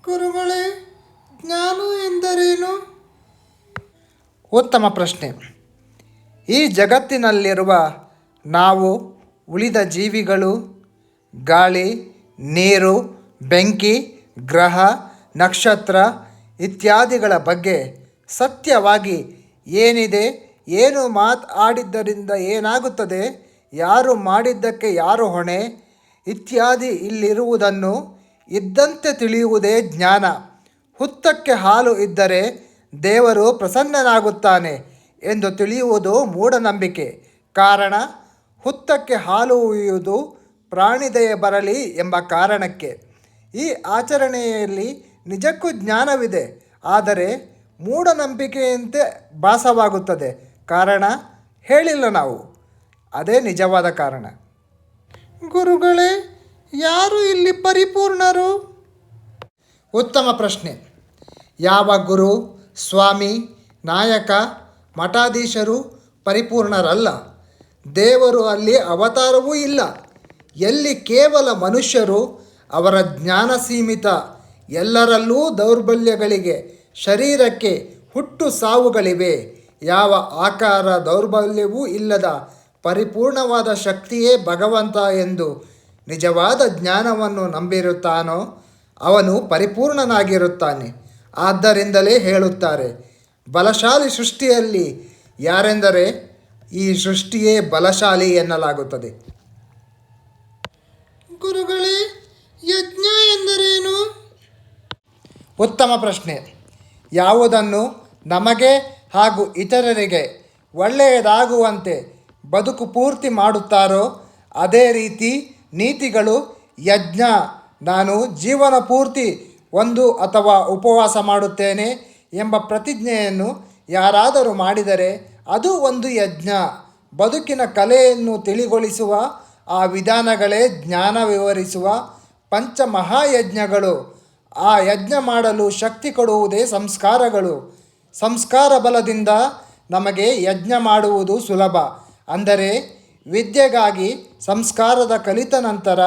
ಗುರುಗಳೇ, ಜ್ಞಾನ ಎಂದರೇನು? ಉತ್ತಮ ಪ್ರಶ್ನೆ. ಈ ಜಗತ್ತಿನಲ್ಲಿರುವ ನಾವು, ಉಳಿದ ಜೀವಿಗಳು, ಗಾಳಿ, ನೀರು, ಬೆಂಕಿ, ಗ್ರಹ, ನಕ್ಷತ್ರ ಇತ್ಯಾದಿಗಳ ಬಗ್ಗೆ ಸತ್ಯವಾಗಿ ಏನಿದೆ, ಏನು ಮಾತಾಡಿದ್ದರಿಂದ ಏನಾಗುತ್ತದೆ, ಯಾರು ಮಾಡಿದ್ದಕ್ಕೆ ಯಾರು ಹೊಣೆ ಇತ್ಯಾದಿ ಇಲ್ಲಿರುವುದನ್ನು ಇದ್ದಂತೆ ತಿಳಿಯುವುದೇ ಜ್ಞಾನ. ಹುತ್ತಕ್ಕೆ ಹಾಲು ಇದ್ದರೆ ದೇವರು ಪ್ರಸನ್ನನಾಗುತ್ತಾನೆ ಎಂದು ತಿಳಿಯುವುದು ಮೂಢನಂಬಿಕೆ. ಕಾರಣ, ಹುತ್ತಕ್ಕೆ ಹಾಲು ಉಯ್ಯುವುದು ಪ್ರಾಣಿದಯೆ ಬರಲಿ ಎಂಬ ಕಾರಣಕ್ಕೆ. ಈ ಆಚರಣೆಯಲ್ಲಿ ನಿಜಕ್ಕೂ ಜ್ಞಾನವಿದೆ, ಆದರೆ ಮೂಢನಂಬಿಕೆಯಂತೆ ಭಾಸವಾಗುತ್ತದೆ. ಕಾರಣ ಹೇಳಿಲ್ಲ ನಾವು. ಅದೇ ನಿಜವಾದ ಕಾರಣ. ಗುರುಗಳೇ, ಯಾರು ಇಲ್ಲಿ ಪರಿಪೂರ್ಣರು? ಉತ್ತಮ ಪ್ರಶ್ನೆ. ಯಾವ ಗುರು, ಸ್ವಾಮಿ, ನಾಯಕ, ಮಠಾಧೀಶರು ಪರಿಪೂರ್ಣರಲ್ಲ. ದೇವರು ಅಲ್ಲಿ ಅವತಾರವೂ ಇಲ್ಲ. ಎಲ್ಲಿ ಕೇವಲ ಮನುಷ್ಯರು, ಅವರ ಜ್ಞಾನ ಸೀಮಿತ. ಎಲ್ಲರಲ್ಲೂ ದೌರ್ಬಲ್ಯಗಳಿಗೆ, ಶರೀರಕ್ಕೆ ಹುಟ್ಟು ಸಾವುಗಳಿವೆ. ಯಾವ ಆಕಾರ ದೌರ್ಬಲ್ಯವೂ ಇಲ್ಲದ ಪರಿಪೂರ್ಣವಾದ ಶಕ್ತಿಯೇ ಭಗವಂತ ಎಂದು ನಿಜವಾದ ಜ್ಞಾನವನ್ನು ನಂಬಿರುತ್ತಾನೋ ಅವನು ಪರಿಪೂರ್ಣನಾಗಿರುತ್ತಾನೆ. ಆದ್ದರಿಂದಲೇ ಹೇಳುತ್ತಾರೆ, ಬಲಶಾಲಿ ಸೃಷ್ಟಿಯಲ್ಲಿ ಯಾರೆಂದರೆ ಈ ಸೃಷ್ಟಿಯೇ ಬಲಶಾಲಿ ಎನ್ನಲಾಗುತ್ತದೆ. ಗುರುಗಳೇ, ಯಜ್ಞ ಎಂದರೇನು? ಉತ್ತಮ ಪ್ರಶ್ನೆ. ಯಾವುದನ್ನು ನಮಗೆ ಹಾಗೂ ಇತರರಿಗೆ ಒಳ್ಳೆಯದಾಗುವಂತೆ ಬದುಕು ಪೂರ್ತಿ ಮಾಡುತ್ತಾರೋ ಅದೇ ರೀತಿ ನೀತಿಗಳು ಯಜ್ಞ. ನಾನು ಜೀವನ ಪೂರ್ತಿ ಒಂದು ಅಥವಾ ಉಪವಾಸ ಮಾಡುತ್ತೇನೆ ಎಂಬ ಪ್ರತಿಜ್ಞೆಯನ್ನು ಯಾರಾದರೂ ಮಾಡಿದರೆ ಅದು ಒಂದು ಯಜ್ಞ. ಬದುಕಿನ ಕಲೆಯನ್ನು ತಿಳಿಗೊಳಿಸುವ ಆ ವಿಧಾನಗಳೇ ಜ್ಞಾನ ವಿವರಿಸುವ ಪಂಚಮಹಾಯಜ್ಞಗಳು. ಆ ಯಜ್ಞ ಮಾಡಲು ಶಕ್ತಿ ಕೊಡುವುದೇ ಸಂಸ್ಕಾರಗಳು. ಸಂಸ್ಕಾರ ಬಲದಿಂದ ನಮಗೆ ಯಜ್ಞ ಮಾಡುವುದು ಸುಲಭ. ಅಂದರೆ ವಿದ್ಯೆಗಾಗಿ ಸಂಸ್ಕಾರದ ಕಲಿತ ನಂತರ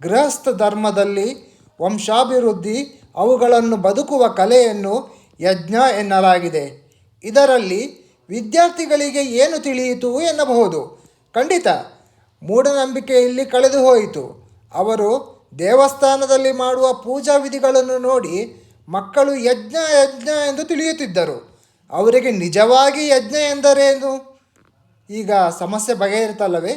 ಗೃಹಸ್ಥ ಧರ್ಮದಲ್ಲಿ ವಂಶಾಭಿವೃದ್ಧಿ, ಅವುಗಳನ್ನು ಬದುಕುವ ಕಲೆಯನ್ನು ಯಜ್ಞ ಎನ್ನಲಾಗಿದೆ. ಇದರಲ್ಲಿ ವಿದ್ಯಾರ್ಥಿಗಳಿಗೆ ಏನು ತಿಳಿಯಿತು ಎನ್ನಬಹುದು. ಖಂಡಿತ ಮೂಢನಂಬಿಕೆಯಲ್ಲಿ ಕಳೆದು ಹೋಯಿತು. ಅವರು ದೇವಸ್ಥಾನದಲ್ಲಿ ಮಾಡುವ ಪೂಜಾ ವಿಧಿಗಳನ್ನು ನೋಡಿ ಮಕ್ಕಳು ಯಜ್ಞ ಯಜ್ಞ ಎಂದು ತಿಳಿಯುತ್ತಿದ್ದರು. ಅವರಿಗೆ ನಿಜವಾಗಿ ಯಜ್ಞ ಎಂದರೇನು? ಈಗ ಸಮಸ್ಯೆ ಬಗೆಹರಿತಲ್ಲವೇ?